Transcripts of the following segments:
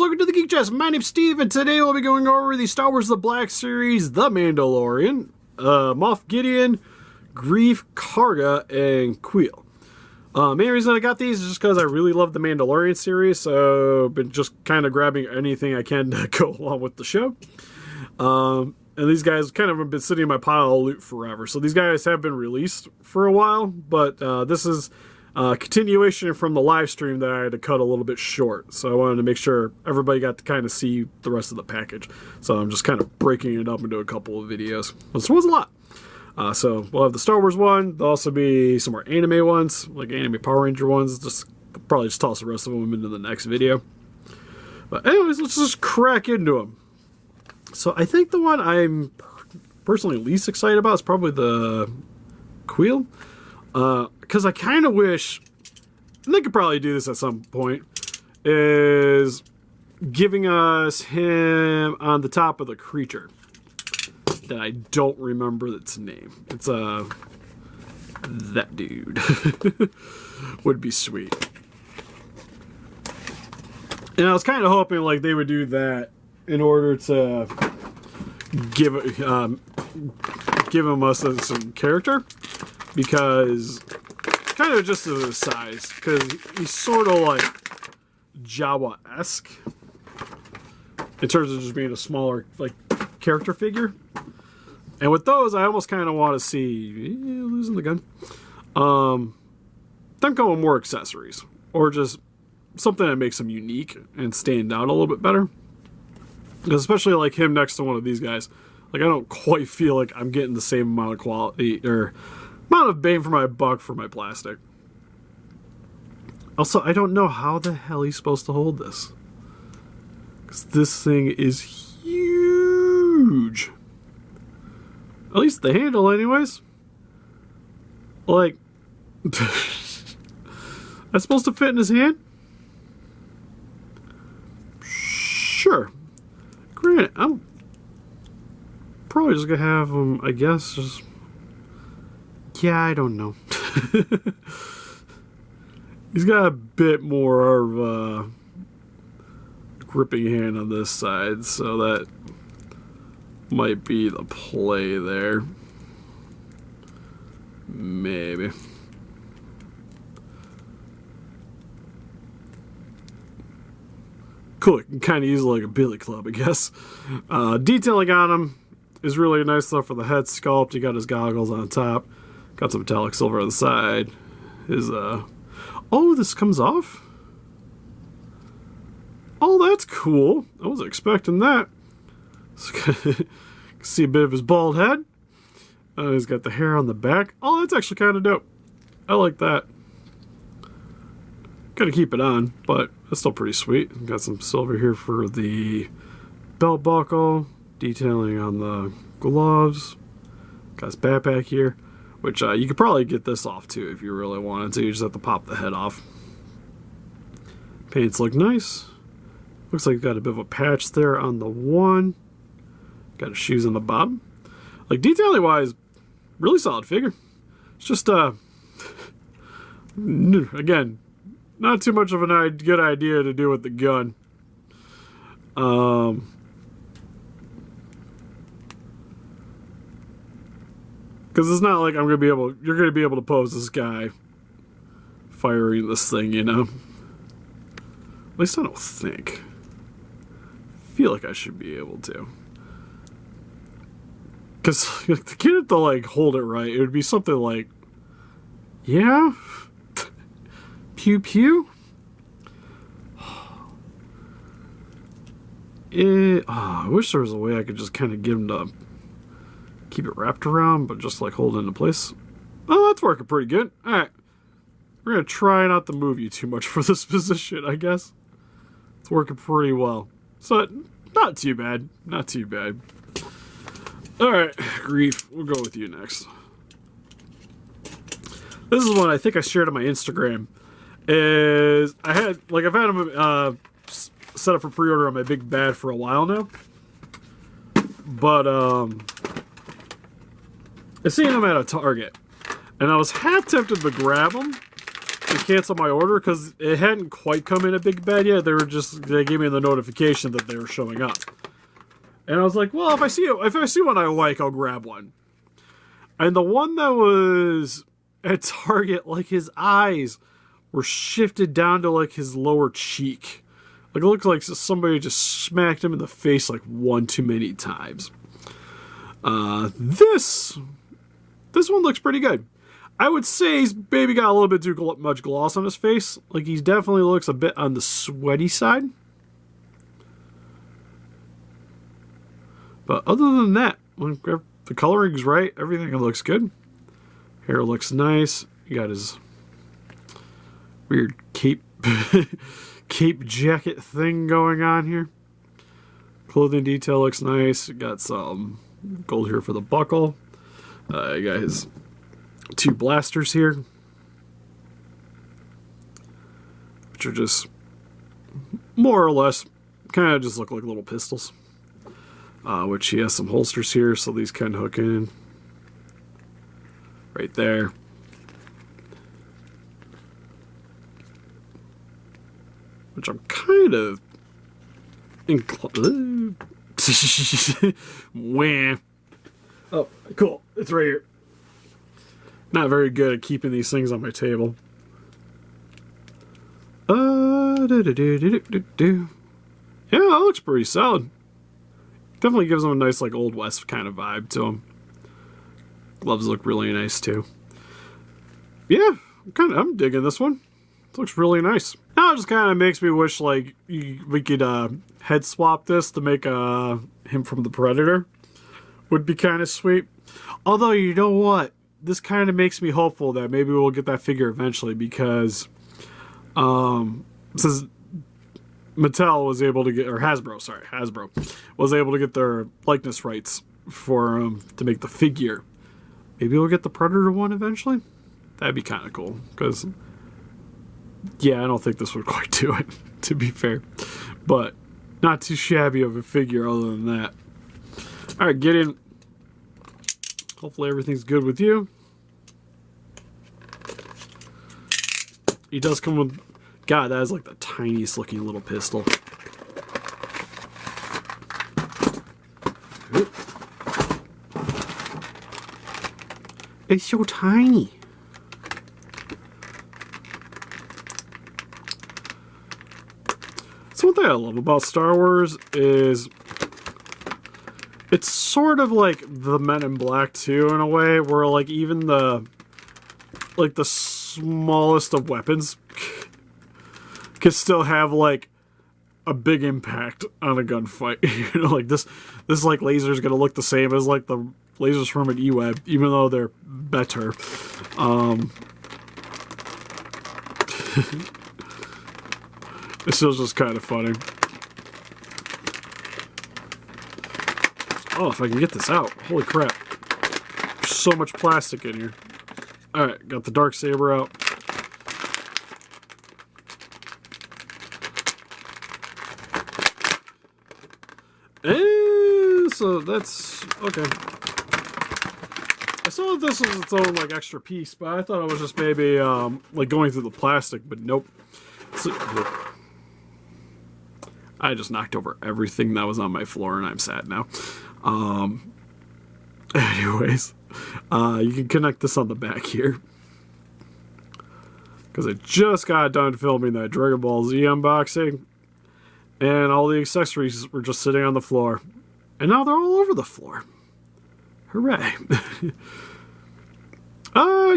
welcome to the Geek Chest. My name's Steve, and today we'll be going over the Star Wars The Black Series, The Mandalorian, Moff Gideon, Greef Karga, and Kuiil. Main reason I got these is just because I really love the Mandalorian series, so I've been just kind of grabbing anything I can to go along with the show. And these guys kind of have been sitting in my pile of loot forever. So these guys have been released for a while, but this is a continuation from the live stream that I had to cut a little bit short. So I wanted to make sure everybody got to kind of see the rest of the package. So I'm just kind of breaking it up into a couple of videos. This was a lot. So we'll have the Star Wars one. There'll also be some more anime ones, like anime Power Ranger ones. Probably just toss the rest of them into the next video. But anyways, let's just crack into them. So I think the one I'm personally least excited about is probably the Kuiil. Because I kind of wish, and they could probably do this at some point, is giving us him on the top of the creature. That I don't remember its name. It's that dude. Would be sweet. And I was kind of hoping like they would do that in order to give him us some character, because kind of just as a size, because he's sort of like Jawa-esque in terms of just being a smaller like character figure. And with those, I almost kind of want to see losing the gun. Them come with more accessories, or just something that makes them unique and stand out a little bit better. Especially like him next to one of these guys. Like I don't quite feel like I'm getting the same amount of quality or amount of bang for my buck for my plastic. Also, I don't know how the hell he's supposed to hold this, because this thing is huge. At least the handle, anyways. Like, that's supposed to fit in his hand? Sure. Granted, I'm probably just gonna have him, I guess, just... Yeah, I don't know. He's got a bit more of a gripping hand on this side, so that might be the play there. Maybe. Cool, it can kind of use like a billy club, I guess. Detailing on him is really nice though for the head sculpt. You got his goggles on top. Got some metallic silver on the side. His, oh, this comes off? Oh, that's cool. I wasn't expecting that. See a bit of his bald head. He's got the hair on the back. Oh, that's actually kind of dope. I like that. Gotta keep it on, but it's still pretty sweet. Got some silver here for the belt buckle. Detailing on the gloves. Got his backpack here, which you could probably get this off too if you really wanted to. You just have to pop the head off. Pants look nice. Looks like got a bit of a patch there on the one. Got his shoes on the bottom. Like, detailing wise, really solid figure. It's just, again, not too much of a good idea to do with the gun. Because it's not like you're going to be able to pose this guy firing this thing, you know? At least I don't think. I feel like I should be able to. Because to get it to like hold it right, it would be something like, yeah, pew pew. I wish there was a way I could just kind of get him to keep it wrapped around, but just like hold it into place. Oh, that's working pretty good. All right, we're gonna try not to move you too much for this position, I guess. It's working pretty well, so not too bad. Not too bad. Alright, Greef, we'll go with you next. This is one I think I shared on my Instagram. I've had him set up for pre-order on my Big Bad for a while now. But, I seen him at a Target. And I was half tempted to grab him. cancel my order because it hadn't quite come in a big bed yet. They gave me the notification that they were showing up. And I was like, well, if I see one I like, I'll grab one. And the one that was at Target, like his eyes were shifted down to like his lower cheek. Like it looked like somebody just smacked him in the face like one too many times. This one looks pretty good. I would say he's maybe got a little bit too much gloss on his face. Like he definitely looks a bit on the sweaty side. But other than that, the coloring's right. Everything looks good. Hair looks nice. You got his weird cape jacket thing going on here. Clothing detail looks nice. You got some gold here for the buckle. You got his 2 blasters here, which are just more or less kind of just look like little pistols. Which he has some holsters here, so these can hook in right there. Which I'm kind of Wham. Oh, cool. It's right here. Not very good at keeping these things on my table. Yeah, that looks pretty solid. Definitely gives them a nice, like, Old West kind of vibe to them. Gloves look really nice, too. Yeah, I'm digging this one. It looks really nice. Now it just kind of makes me wish, like, we could head swap this to make him from the Predator. Would be kind of sweet. Although, you know what? This kind of makes me hopeful that maybe we'll get that figure eventually, because since Mattel was able to get, or Hasbro was able to get their likeness rights for to make the figure. Maybe we'll get the Predator one eventually. That'd be kind of cool, because yeah, I don't think this would quite do it, to be fair, but not too shabby of a figure other than that. All right, Gideon. Hopefully everything's good with you. He does come with... God, that is like the tiniest looking little pistol. It's so tiny. So one thing I love about Star Wars is it's sort of like the Men in Black 2 in a way, where like even the smallest of weapons can still have like a big impact on a gunfight. You know, like this like laser is gonna look the same as like the lasers from an E-Web, even though they're better. It's still just kind of funny. Oh, if I can get this out. Holy crap. There's so much plastic in here. Alright, got the Darksaber out. And so that's okay. I saw that this was its own like extra piece, but I thought it was just maybe like going through the plastic, but nope. So, I just knocked over everything that was on my floor and I'm sad now. Anyways, you can connect this on the back here. Because I just got done filming that Dragon Ball Z unboxing. And all the accessories were just sitting on the floor. And now they're all over the floor. Hooray.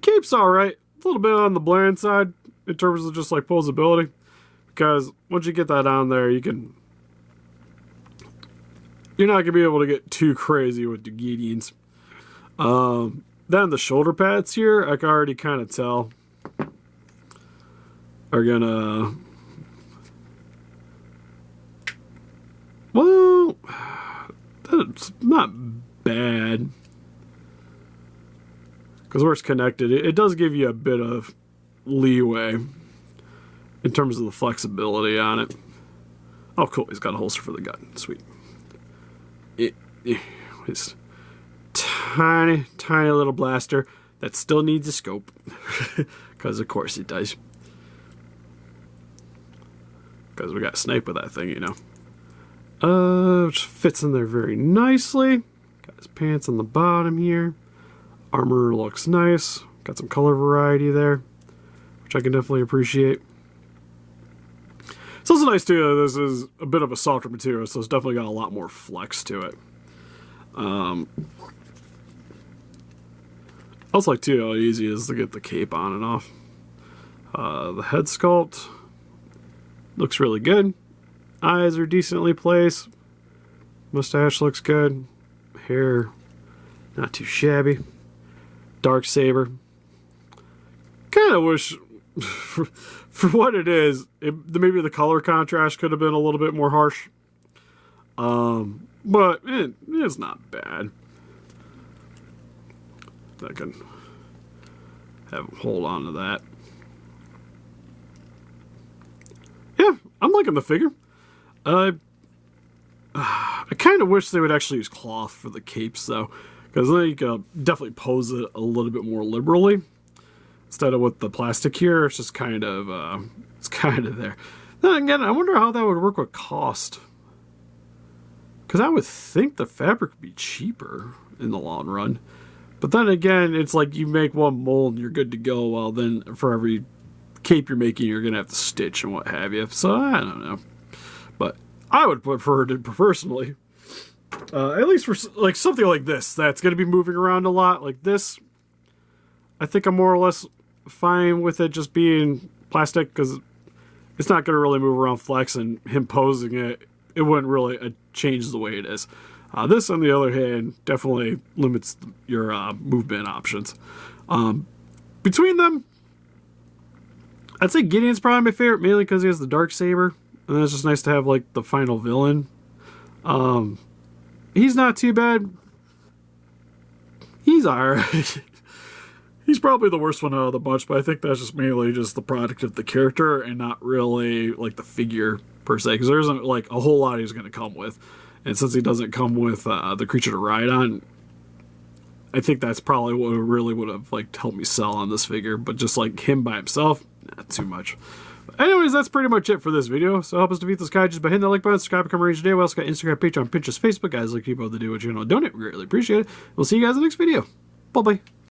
Cape's alright. A little bit on the bland side in terms of just like posability. Because once you get that on there, you're not going to be able to get too crazy with the Gideons. Then the shoulder pads here, I can already kind of tell, are going to... Well, that's not bad. Because where it's connected, it does give you a bit of leeway in terms of the flexibility on it. Oh, cool. He's got a holster for the gun. Sweet. It's tiny little blaster that still needs a scope. Because, of course, it does. because we got sniped with that thing, you know. Which fits in there very nicely. Got his pants on the bottom here. Armor looks nice. Got some color variety there, which I can definitely appreciate. It's also nice too, this is a bit of a softer material, so it's definitely got a lot more flex to it. I also like too how easy it is to get the cape on and off. The head sculpt looks really good. Eyes are decently placed. Mustache looks good. Hair, not too shabby. Dark saber. Kind of wish, for what it is, maybe the color contrast could have been a little bit more harsh. But it's not bad. I can have him hold on to that. Yeah, I'm liking the figure. I kind of wish they would actually use cloth for the capes, though, because then you could definitely pose it a little bit more liberally instead of with the plastic here. It's just kind of there. Then again, I wonder how that would work with cost, because I would think the fabric would be cheaper in the long run. But then again, it's like you make one mold and you're good to go. Well, then for every cape you're making, you're gonna have to stitch and what have you. So I don't know. But I would prefer it personally, at least for like something like this that's going to be moving around a lot. Like this, I think I'm more or less fine with it just being plastic, because it's not going to really move around flex, and him posing it wouldn't really change the way it is. This, on the other hand, definitely limits your movement options. Between them, I'd say Gideon's probably my favorite, mainly because he has the dark saber. And it's just nice to have, like, the final villain. He's not too bad. He's alright. He's probably the worst one out of the bunch, but I think that's just mainly just the product of the character and not really, like, the figure per se. Because there isn't, like, a whole lot he's going to come with. And since he doesn't come with the creature to ride on, I think that's probably what really would have, like, helped me sell on this figure. But just, like, him by himself, not too much. Anyways, that's pretty much it for this video. So help us defeat this guy just by hitting that like button, subscribe, become a ranger today. We also got Instagram, Patreon, Pinterest, Facebook. Guys, like people to do what you know, donate. We greatly appreciate it. We'll see you guys in the next video. Bye-bye.